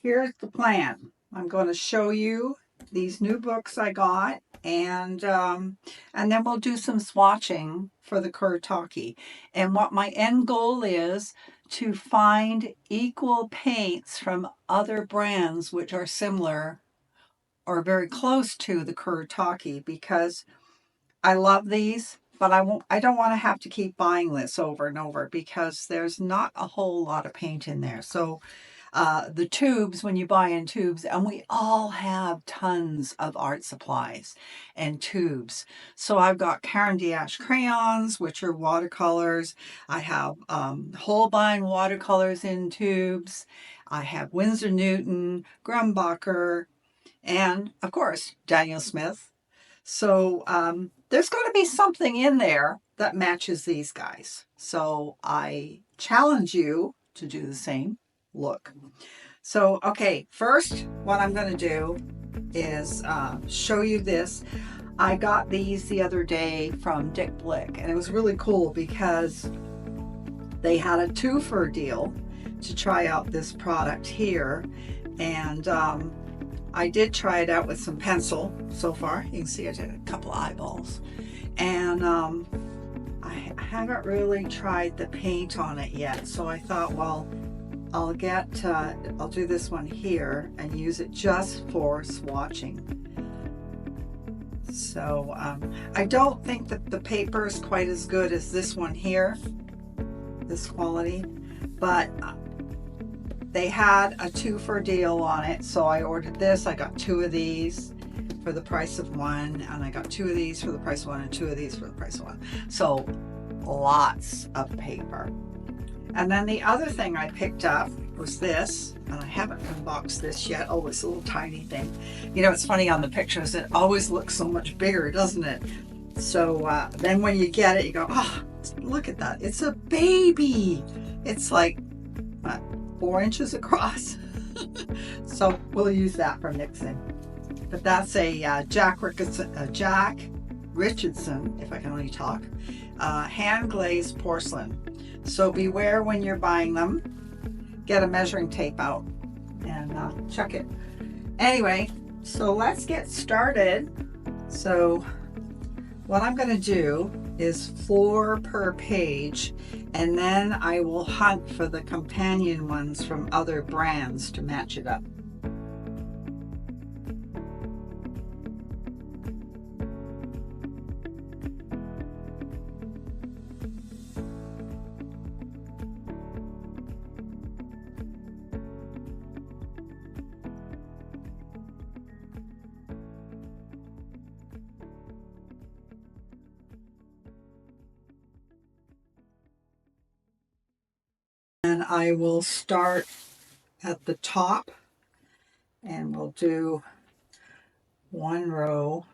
here's the plan. I'm going to show you these new books I got, and then we'll do some swatching for the Kuretake. And what my end goal is to find equal paints from other brands which are similar or very close to the Kuretake, because I love these, but I don't want to have to keep buying this over and over because there's not a whole lot of paint in there. So the tubes, when you buy in tubes, and we all have tons of art supplies and tubes. So I've got Caran d'Ache crayons, which are watercolors. I have Holbein watercolors in tubes. I have Winsor Newton, Grumbacher, and of course, Daniel Smith. So there's going to be something in there that matches these guys. So I challenge you to do the same. Look. So, okay, first what I'm going to do is show you this. I got these the other day from Dick Blick, and it was really cool because they had a two-for deal to try out this product here. And I did try it out with some pencil so far. You can see I did a couple of eyeballs. And I haven't really tried the paint on it yet. So I thought, well, I'll do this one here and use it just for swatching. So I don't think that the paper is quite as good as this one here, this quality, but they had a two-for deal on it. So I ordered this. I got two of these for the price of one, and I got two of these for the price of one, and two of these for the price of one. So lots of paper. And then the other thing I picked up was this, and I haven't unboxed this yet. Oh, this little tiny thing. You know, it's funny on the pictures, it always looks so much bigger, doesn't it? So then when you get it, you go, oh, look at that. It's a baby. It's like, what, 4 inches across? So we'll use that for mixing. But that's a Jack Richardson, if I can only talk, hand glazed porcelain. So beware when you're buying them. Get a measuring tape out and check it. Anyway, so let's get started. So what I'm going to do is 4 per page, and then I will hunt for the companion ones from other brands to match it up. And I will start at the top, and we'll do 1 row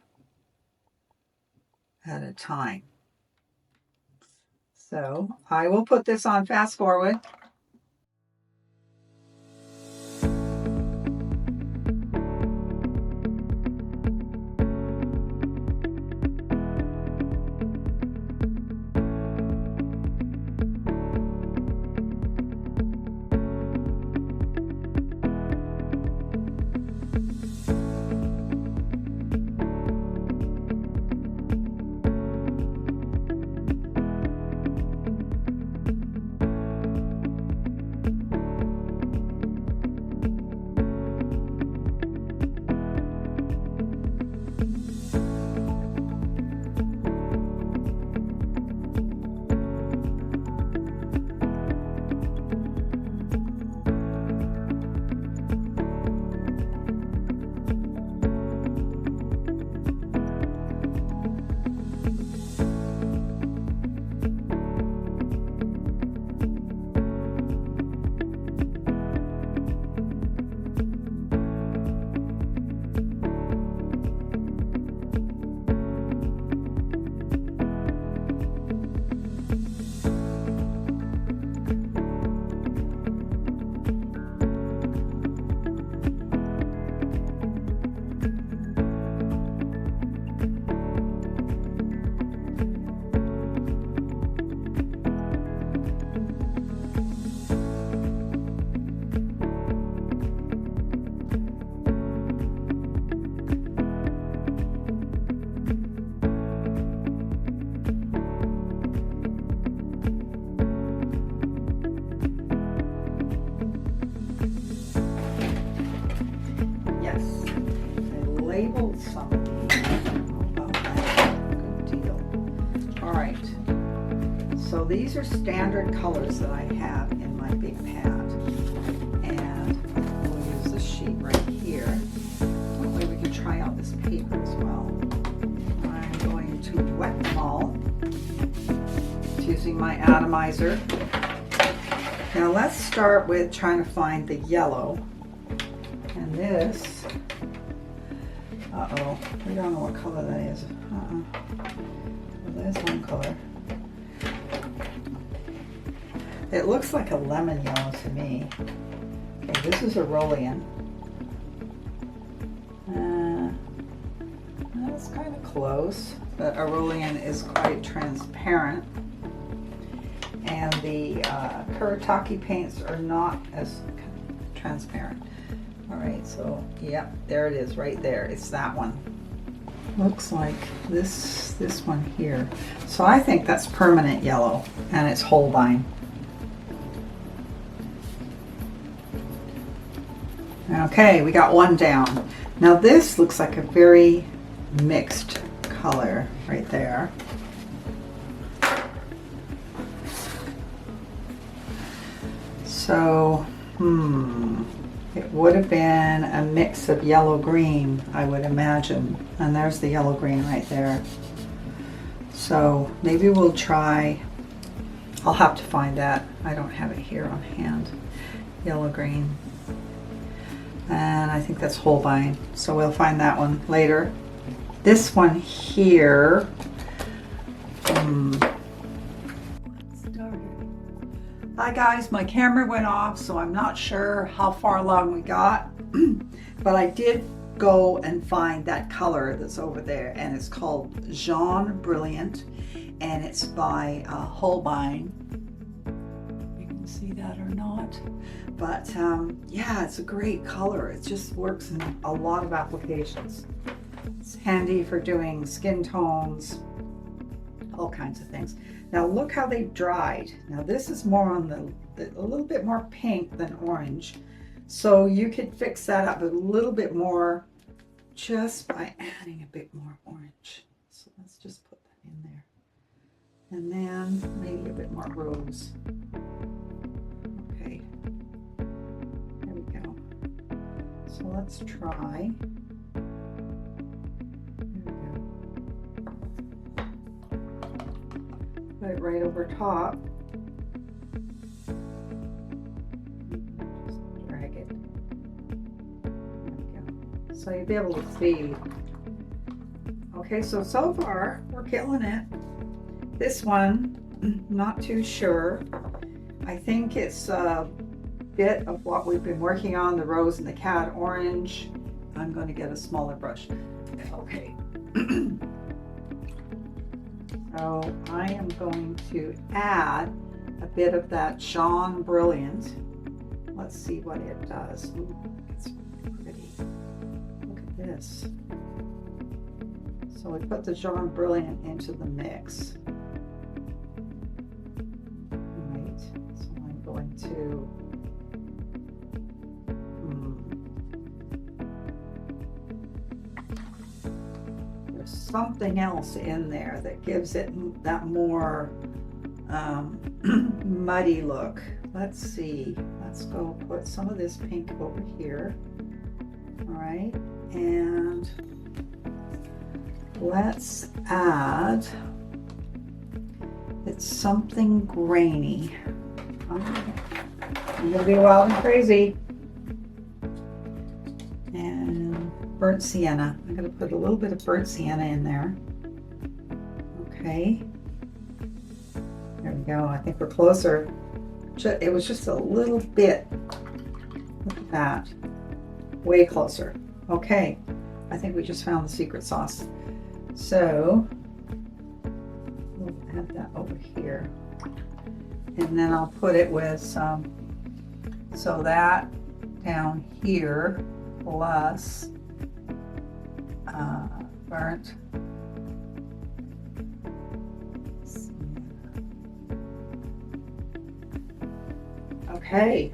at a time. So I will put this on fast forward. these are standard colors that I have in my big pad. And we'll use this sheet right here. That way we can try out this paper as well. I'm going to wet them all using my atomizer. Now let's start with trying to find the yellow. And this, uh-oh, we don't know what color that is. Well, there's one color. It looks like a lemon yellow to me. Okay, this is a rolling. That's kind of close, but a rolling is quite transparent. And the Kuretake paints are not as transparent. All right, so yep, there it is right there. It's that one. Looks like this one here. So I think that's permanent yellow, and it's Holbein. Okay, we got one down. Now this looks like a very mixed color right there. So, it would have been a mix of yellow-green, I would imagine. And there's the yellow-green right there. So maybe we'll try, I'll have to find that. I don't have it here on hand. Yellow-green. And I think that's Holbein. So we'll find that one later. This one here, hi guys, my camera went off, so I'm not sure how far along we got, but I did go and find that color that's over there, and it's called Jaune Brilliant, and it's by Holbein. You can see that or not, but yeah, it's a great color. It just works in a lot of applications. It's handy for doing skin tones, all kinds of things. Now look how they dried. Now this is more on a little bit more pink than orange. So you could fix that up a little bit more just by adding a bit more orange. So let's just put that in there. And then maybe a bit more rose. Okay, there we go. So let's try. Put it right over top. Just drag it. There we go. So you'll be able to see. Okay, so far we're killing it. This one, not too sure. I think it's a bit of what we've been working on, the rose and the cad orange. I'm going to get a smaller brush. Okay. So I am going to add a bit of that Jaune Brilliant. Let's see what it does. Ooh, it's pretty. Look at this. So we put the Jaune Brilliant into the mix. Right. So I'm going to something else in there that gives it that more muddy look. Let's see. Let's go put some of this pink over here. All right, and let's add. It's something grainy. I'm gonna be wild and crazy. Burnt sienna. I'm going to put a little bit of burnt sienna in there. Okay. There we go. I think we're closer. It was just a little bit. Look at that. Way closer. Okay. I think we just found the secret sauce. So we'll add that over here. And then I'll put it with some, so that down here plus burnt. Okay.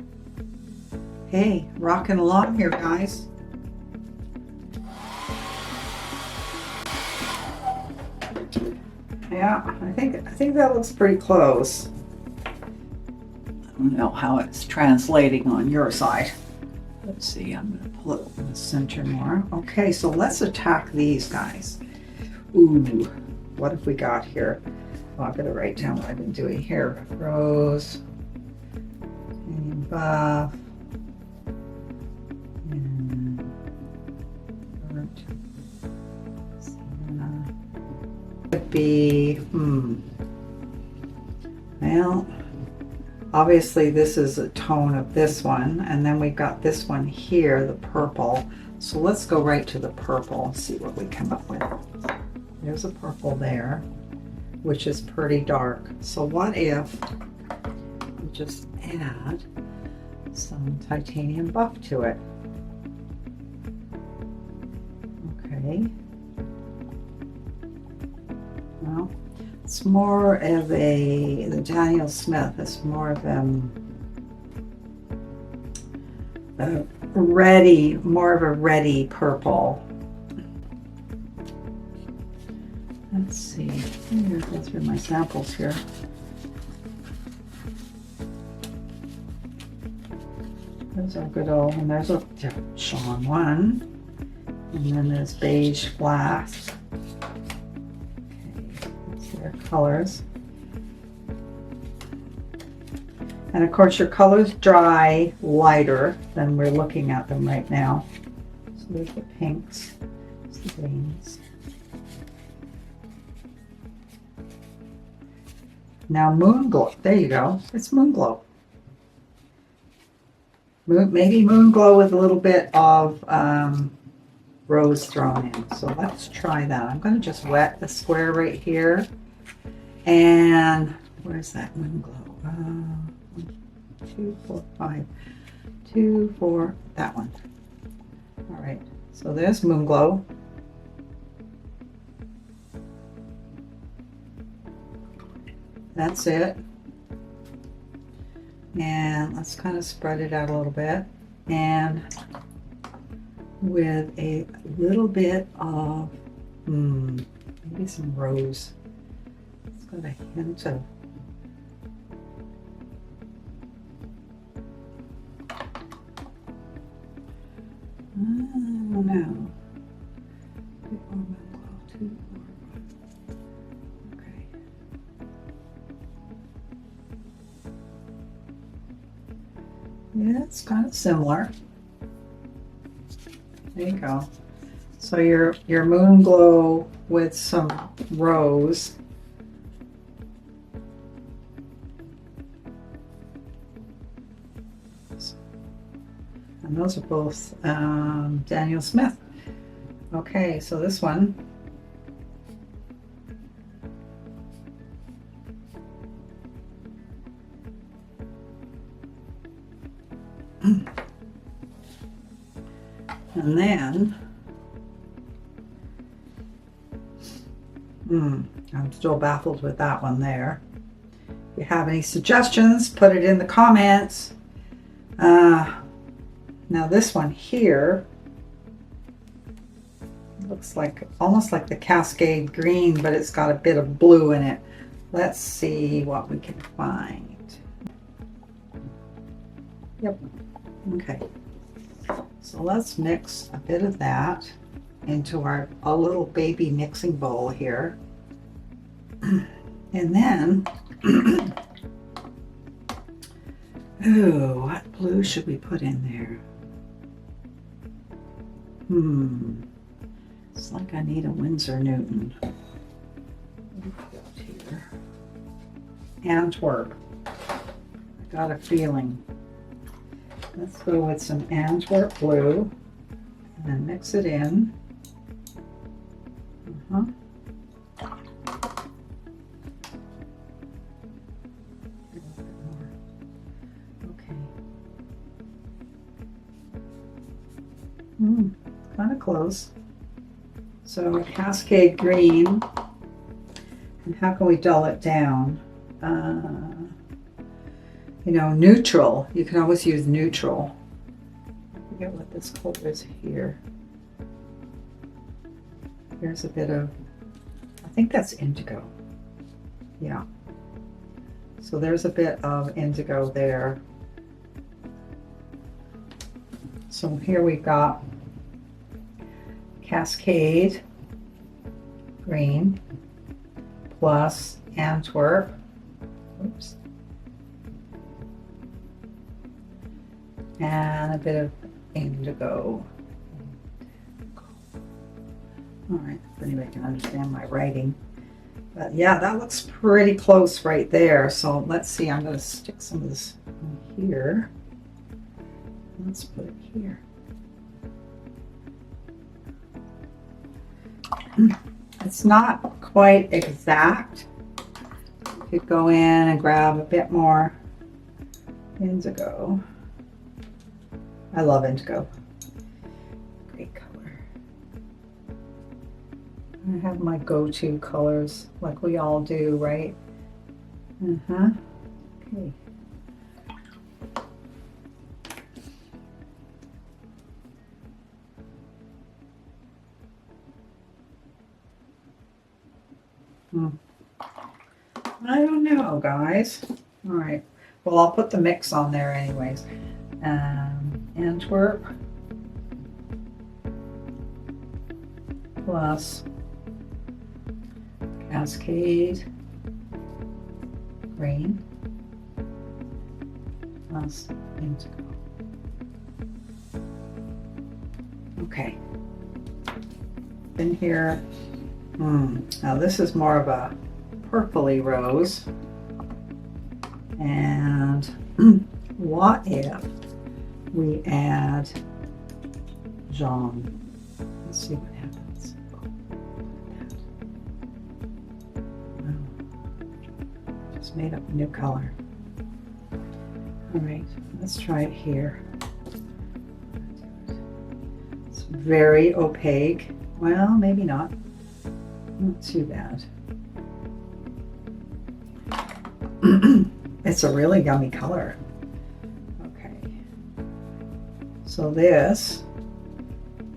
Hey, rocking along here, guys. Yeah, I think that looks pretty close. I don't know how it's translating on your side. Let's see, I'm going to pull it in the center more. Okay, so let's attack these guys. Ooh, what have we got here? Oh, I've got to write down what I've been doing here. Rose, and buff, and sienna. Could be, well, obviously this is a tone of this one, and then we've got this one here, the purple. So let's go right to the purple and see what we come up with. There's a purple there, which is pretty dark. So what if we just add some titanium buff to it? Okay. Well, it's more of the Daniel Smith is more of a ready purple. Let's see, I'm going to go through my samples here. There's our good old, and there's a Sean one, and then there's beige glass. Okay, that's their colors. And of course your colors dry lighter than we're looking at them right now. So there's the pinks, there's the greens. Now moonglow, there you go, it's moonglow. Maybe moonglow with a little bit of rose thrown in. So let's try that. I'm going to just wet the square right here. And where's that moonglow? 2, 4, 5, 2, 4, that one. All right, so there's moonglow. That's it. And let's kind of spread it out a little bit. And with a little bit of, maybe some rose. It's got a hint of, I don't know. Okay. Yeah, it's kind of similar. There you go. So your moonglow with some rose. And those are both Daniel Smith. Okay, so this one. And then, I'm still baffled with that one there. If you have any suggestions, put it in the comments. Now this one here looks like almost like the Cascade Green, but it's got a bit of blue in it. Let's see what we can find. Yep. Okay. So let's mix a bit of that into our little baby mixing bowl here. And then, ooh, what blue should we put in there? It's like I need a Winsor Newton. Here. Antwerp. I got a feeling. Let's go with some Antwerp blue and then mix it in. Okay. Kind of close. So Cascade Green. And how can we dull it down? You know, neutral. You can always use neutral. I forget what this color is here. Here's a bit of, I think that's indigo. Yeah. So there's a bit of indigo there. So here we've got Cascade green plus Antwerp. Oops. And a bit of indigo. All right, if anybody can understand my writing. But yeah, that looks pretty close right there. So let's see, I'm going to stick some of this in here. Let's put it here. It's not quite exact. You could go in and grab a bit more indigo. I love indigo. Great color. I have my go-to colors like we all do, right? Okay. I don't know, guys. All right. Well, I'll put the mix on there anyways. Antwerp plus Cascade green plus indigo. Okay. In here, now this is more of a purpley rose. And what if we add jaune? Let's see what happens. Wow. Just made up a new color. All right, let's try it here. It's very opaque. Well, maybe not. Not too bad. It's a really yummy color. Okay. So this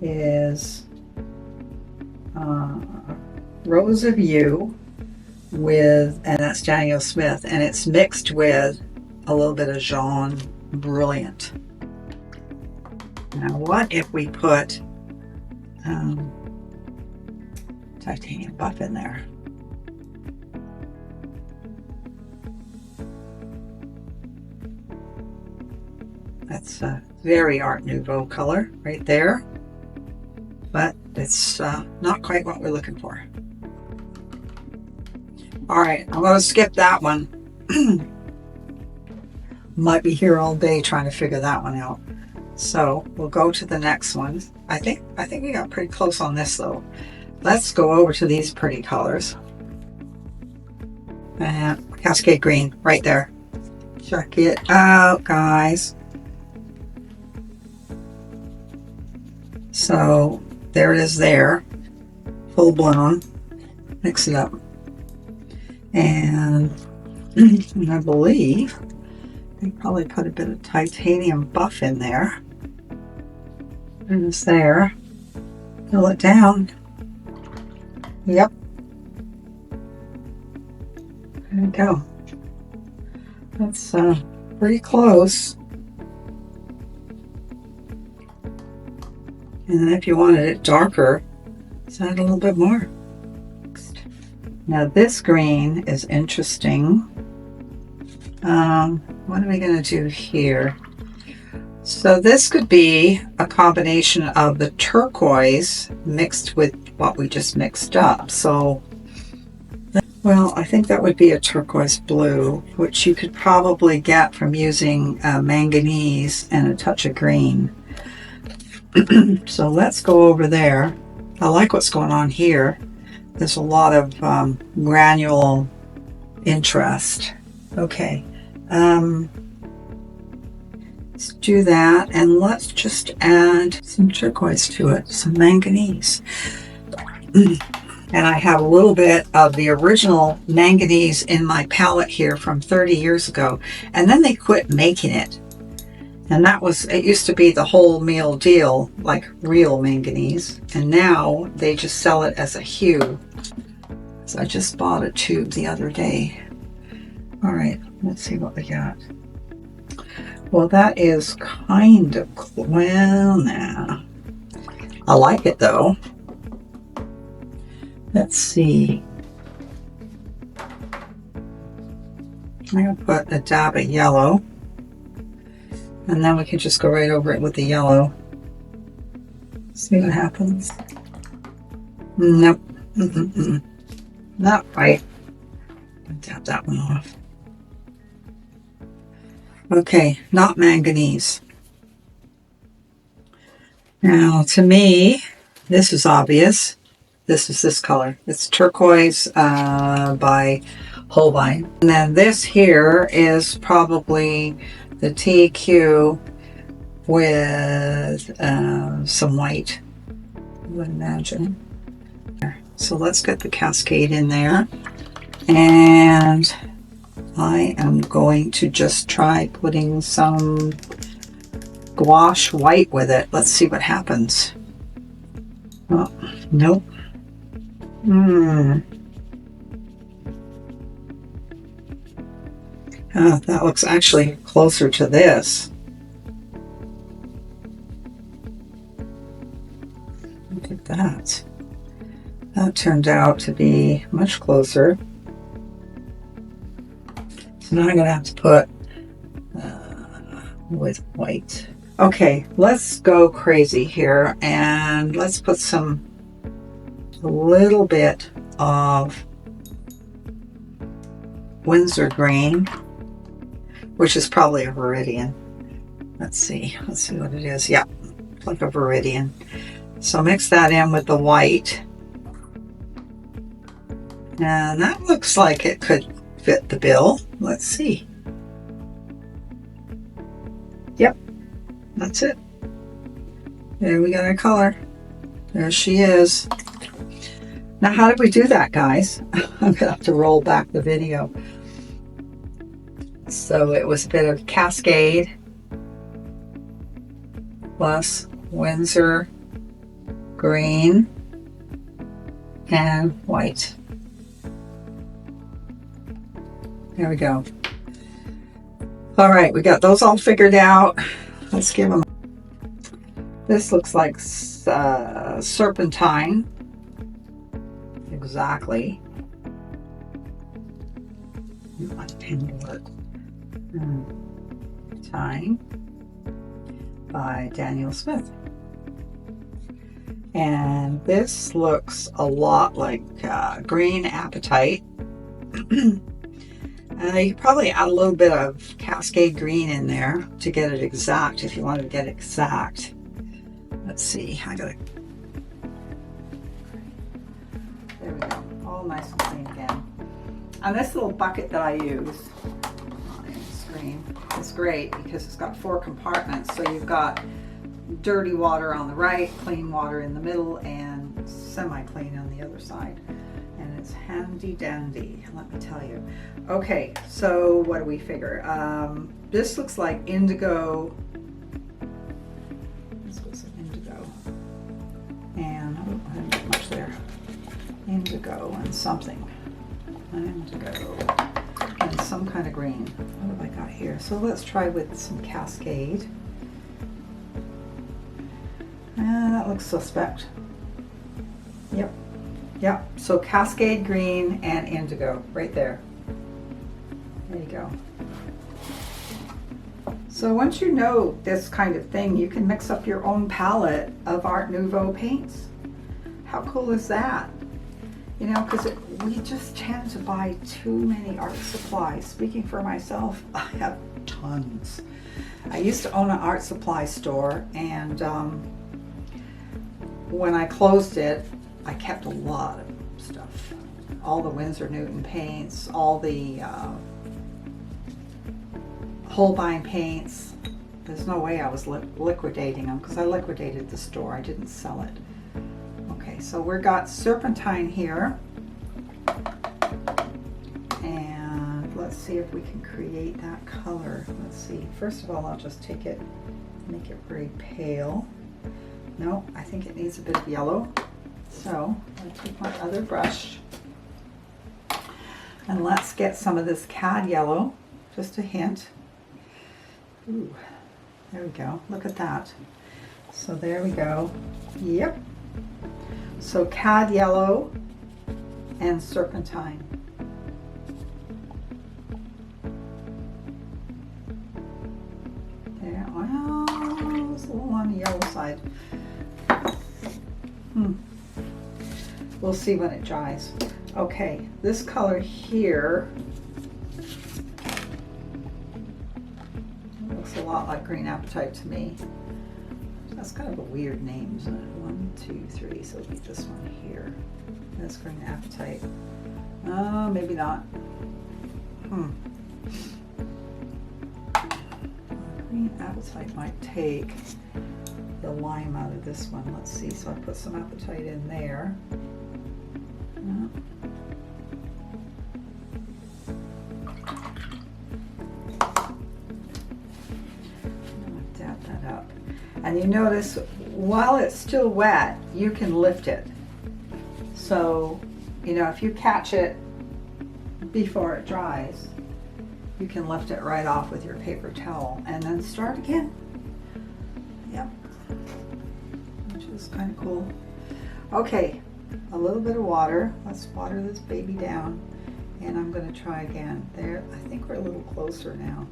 is Rose of You with, and that's Daniel Smith, and it's mixed with a little bit of Jaune Brilliant. Now what if we put titanium buff in there? That's a very Art Nouveau color right there, but it's not quite what we're looking for. All right, I'm going to skip that one. Might be here all day trying to figure that one out. So we'll go to the next one. I think we got pretty close on this though. Let's go over to these pretty colors. And Cascade green right there. Check it out, guys. So there it is there, full blown. Mix it up. And I believe they probably put a bit of titanium buff in there. And it's there. Fill it down. Yep. There we go. That's pretty close. And then if you wanted it darker, just add a little bit more. Now this green is interesting. What are we going to do here? So this could be a combination of the turquoise mixed with what we just mixed up. So, well, I think that would be a turquoise blue, which you could probably get from using manganese and a touch of green. So let's go over there. I like what's going on here. There's a lot of granule interest. Okay, let's do that, and let's just add some turquoise to it, some manganese. And I have a little bit of the original manganese in my palette here from 30 years ago, and then they quit making it. And that was, it used to be the whole meal deal, like real manganese, and now they just sell it as a hue. So I just bought a tube the other day. All right, let's see what we got. Well, that is kind of, well, nah. I like it though. Let's see. I'm going to put a dab of yellow. And then we can just go right over it with the yellow. See what happens. Nope. Not right. Tap that one off. Okay, not manganese. Now, to me, this is obvious. This is this color. It's turquoise by Holbein. And then this here is probably the TQ with some white, I would imagine. So let's get the cascade in there. And I am going to just try putting some gouache white with it. Let's see what happens. Oh, nope. That looks actually closer to this. Look at that. That turned out to be much closer. So now I'm going to have to put with white. Okay, let's go crazy here and let's put a little bit of Windsor green, which is probably a Viridian. Let's see what it is. Yeah, like a Viridian. So mix that in with the white. And that looks like it could fit the bill. Let's see. Yep, that's it. There we got our color. There she is. Now, how did we do that, guys? I'm gonna have to roll back the video. So it was a bit of Cascade plus Windsor green and white. There we go. All right, we got those all figured out. Let's give them. This looks like serpentine. Exactly. My pen to work. Time by Daniel Smith. And this looks a lot like green apatite. You probably add a little bit of Cascade green in there to get it exact if you want to get it exact. Let's see, I got it. There we go, all nice and clean again. And this little bucket that I use on the screen is great because it's got 4 compartments. So you've got dirty water on the right, clean water in the middle, and semi-clean on the other side. And it's handy dandy, let me tell you. Okay, so what do we figure? This looks like indigo. This was an indigo. And I didn't get much there. Indigo and something. Indigo and some kind of green. What have I got here? So let's try with some Cascade. That looks suspect. Yep. Yep, so Cascade green and indigo right there. There you go. So once you know this kind of thing, you can mix up your own palette of Art Nouveau paints. How cool is that? You know, because we just tend to buy too many art supplies. Speaking for myself, I have tons. I used to own an art supply store, and when I closed it, I kept a lot of stuff. All the Winsor Newton paints, all the Holbein paints. There's no way I was liquidating them because I liquidated the store. I didn't sell it. Okay, so we've got serpentine here. And let's see if we can create that color. Let's see. First of all, I'll just take it, make it very pale. No, I think it needs a bit of yellow. So I'll take my other brush And let's get some of this cad yellow, just a hint. Ooh, there we go. Look at that. So there we go. Yep. So cad yellow and serpentine. There. Well, it's a little on the yellow side. We'll see when it dries. Okay, this color here looks a lot like green apatite to me. That's kind of a weird name, isn't it? 1, 2, 3, so it'll be this one here. That's green apatite. Oh, maybe not. Green apatite might take the lime out of this one. Let's see, so I put some apatite in there. Dab that up. And you notice while it's still wet, you can lift it. So, you know, if you catch it before it dries, you can lift it right off with your paper towel and then start again. Yep. Which is kind of cool. Okay, a little bit of water. Let's water this baby down. And I'm going to try again. There, I think we're a little closer now.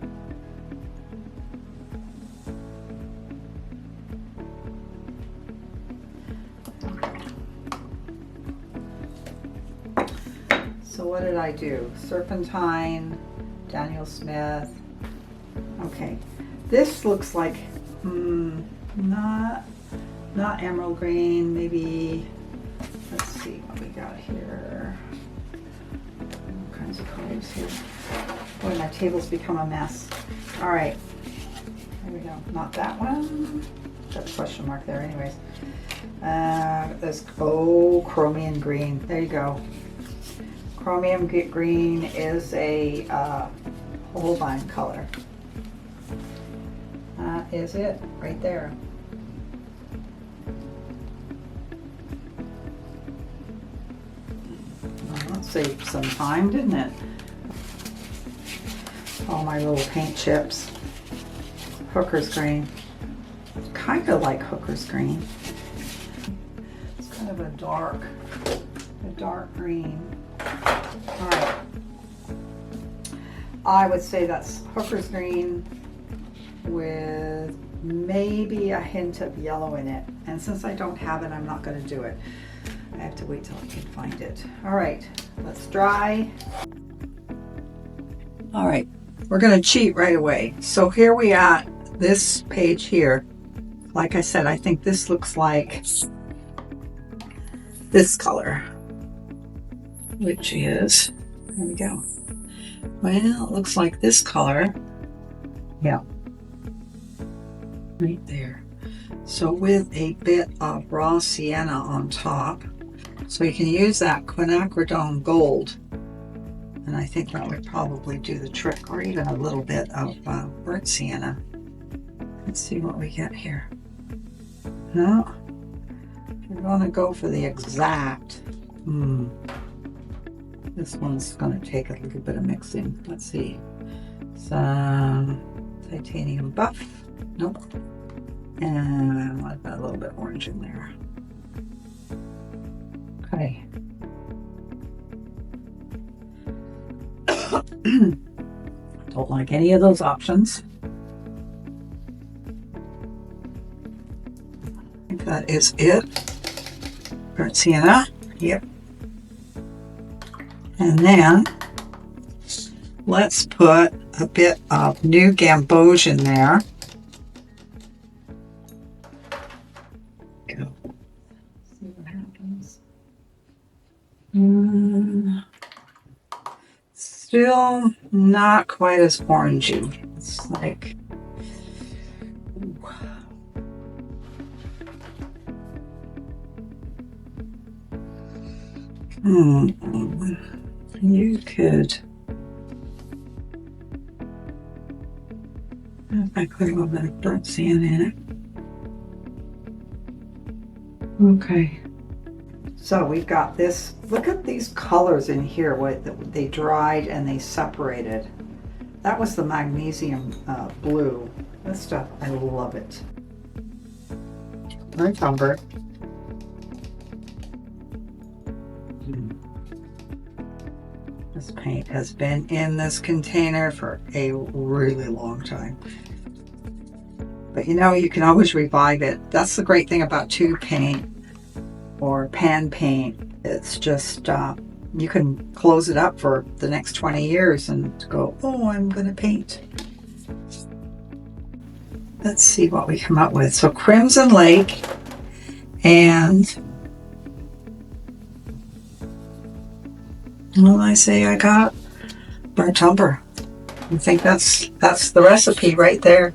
So what did I do? Serpentine, Daniel Smith. Okay, this looks like not emerald green. Maybe, let's see what we got here. All kinds of colors here. Boy, my table's become a mess. All right, there we go. Not that one. Got a question mark there, anyways. This chromium green. There you go. Chromium green is a Holbein color. That is it right there. Well, that saved some time, didn't it? All my little paint chips. Hooker's green. Kind of like Hooker's green. It's kind of a dark green. All right. I would say that's Hooker's green with maybe a hint of yellow in it. And since I don't have it, I'm not going to do it. I have to wait till I can find it. All right, let's dry. All right, we're going to cheat right away. So here we are, this page here. Like I said, I think this looks like this color, which is, there we go. Well, it looks like this color. Yeah. Right there. So with a bit of raw sienna on top. So you can use that quinacridone gold. And I think that would probably do the trick, or even a little bit of burnt sienna. Let's see what we get here. No, we're going to go for the exact. This one's going to take a little bit of mixing. Let's see. Some titanium buff. Nope. And I've got a little bit orange in there. Okay. Don't like any of those options. I think that is it. Burnt sienna. Yep. And then let's put a bit of new gamboge in there. Go. See what happens. Still not quite as orangey. It's like, you could, if I put a little bit of burnt sienna in it. Okay, So we've got this, look at these colors in here, what they dried and they separated. That was the magnesium blue. This stuff, I love it. Burnt umber. This paint has been in this container for a really long time. But you know, you can always revive it. That's the great thing about tube paint or pan paint. It's just, you can close it up for the next 20 years and go, oh, I'm going to paint. Let's see what we come up with. So Crimson Lake and well, I say I got burnt umber. I think that's the recipe right there.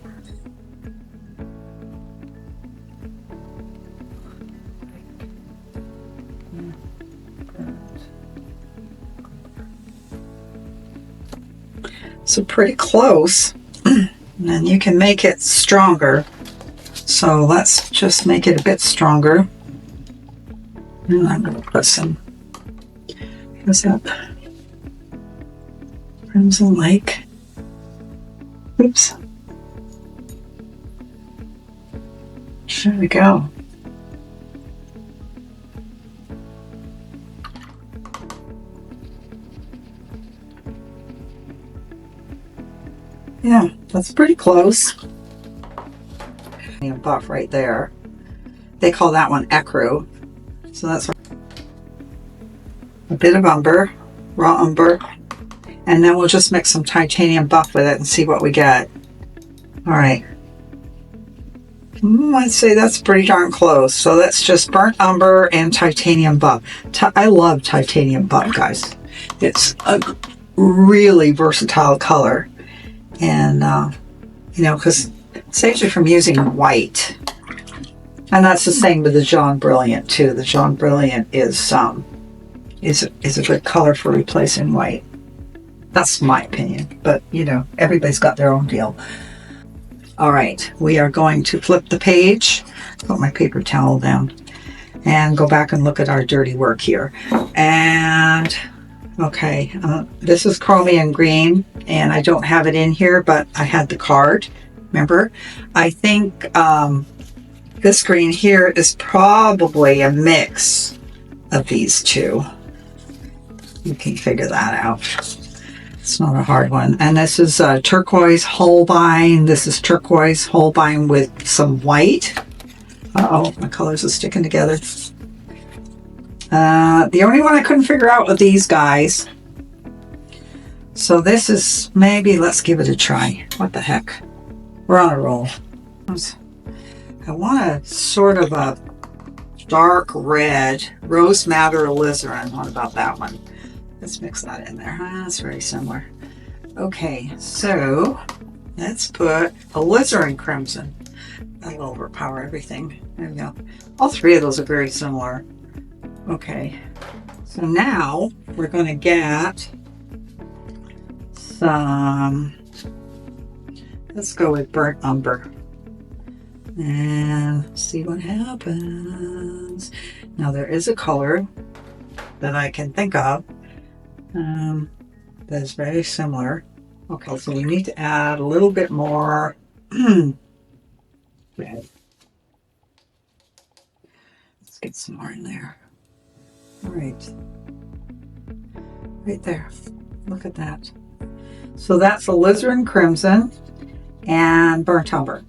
So pretty close. And you can make it stronger. So let's just make it a bit stronger. And I'm going to put some, what's that? Crimson Lake. Oops. There we go. Yeah, that's pretty close. Buff right there. They call that one ecru. So that's a bit of umber, raw umber, and then we'll just mix some titanium buff with it and see what we get. All right. I'd say that's pretty darn close. So that's just burnt umber and titanium buff. I love titanium buff, guys. It's a really versatile color. And, you know, because it saves you from using white. And that's the same with the Jaune Brilliant, too. The Jaune Brilliant is a good color for replacing white. That's my opinion. But, you know, everybody's got their own deal. All right, we are going to flip the page, put my paper towel down, and go back and look at our dirty work here. And... okay, this is chromium green, and I don't have it in here, but I had the card, remember? I think this green here is probably a mix of these two. You can figure that out. It's not a hard one. And this is turquoise Holbein. This is turquoise Holbein with some white. Uh-oh, my colors are sticking together. The only one I couldn't figure out with these guys. So this is maybe, let's give it a try. What the heck? We're on a roll. I want a sort of a dark red rose madder alizarin. What about that one? Let's mix that in there. That's very similar. Okay, so let's put alizarin crimson. That'll overpower everything. There we go. All three of those are very similar. Okay, so now we're going to get some, let's go with burnt umber and see what happens. Now there is a color that I can think of that is very similar. Okay, so we need to add a little bit more red. Let's get some more in there. All right, right there. Look at that. So that's alizarin crimson and burnt umber.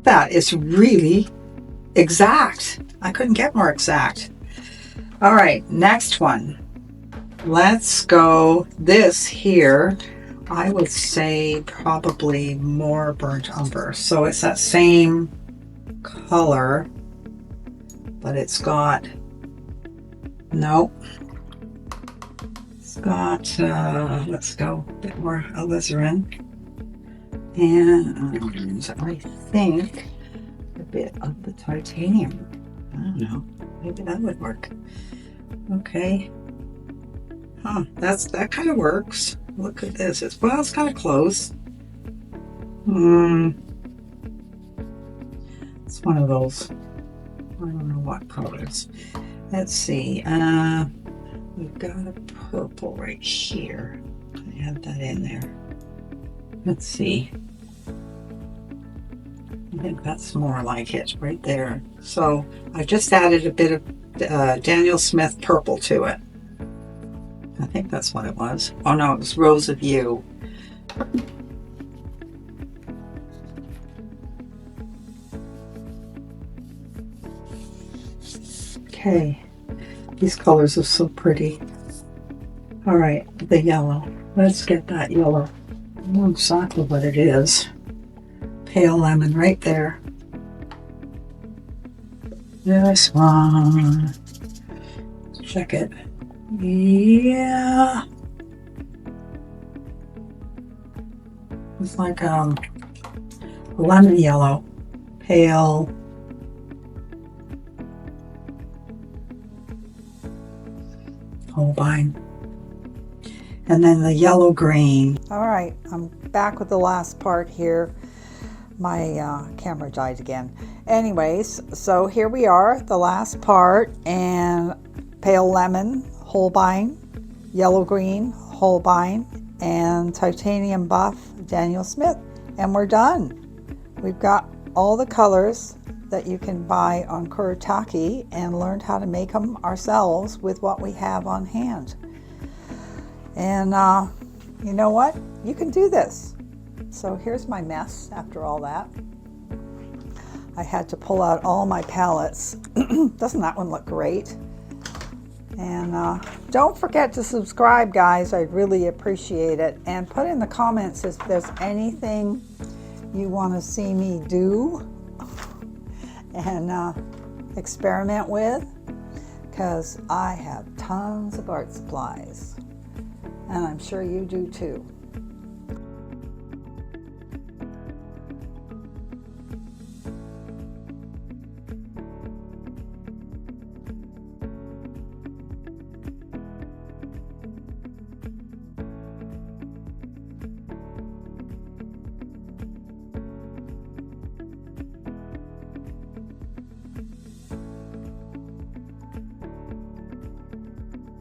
That is really exact. I couldn't get more exact. All right, next one. Let's go this here. I would say probably more burnt umber. So it's that same color. But it's got, nope, it's got, let's go a bit more alizarin, and I think a bit of the titanium. I don't know, maybe that would work. Okay, that kind of works. Look at this, it's kind of close. It's one of those. I don't know what colors. Let's see. We've got a purple right here. I have that in there. Let's see. I think that's more like it right there. So I just added a bit of Daniel Smith purple to it. I think that's what it was. Oh no, it was Rose of You. Okay, these colors are so pretty. All right, the yellow. Let's get that yellow. I know exactly what it is. Pale lemon right there. This one. Check it. Yeah. It's like lemon yellow. Pale. Holbein. And then the yellow green. All right, I'm back with the last part here. My camera died again. Anyways, so here we are, the last part, and pale lemon, Holbein, yellow green, Holbein, and titanium buff, Daniel Smith, and we're done. We've got all the colors that you can buy on Kuretake and learned how to make them ourselves with what we have on hand. And you know what? You can do this. So here's my mess after all that. I had to pull out all my palettes. Doesn't that one look great? And don't forget to subscribe, guys. I really appreciate it. And put in the comments if there's anything you want to see me do and experiment with, because I have tons of art supplies. And I'm sure you do too.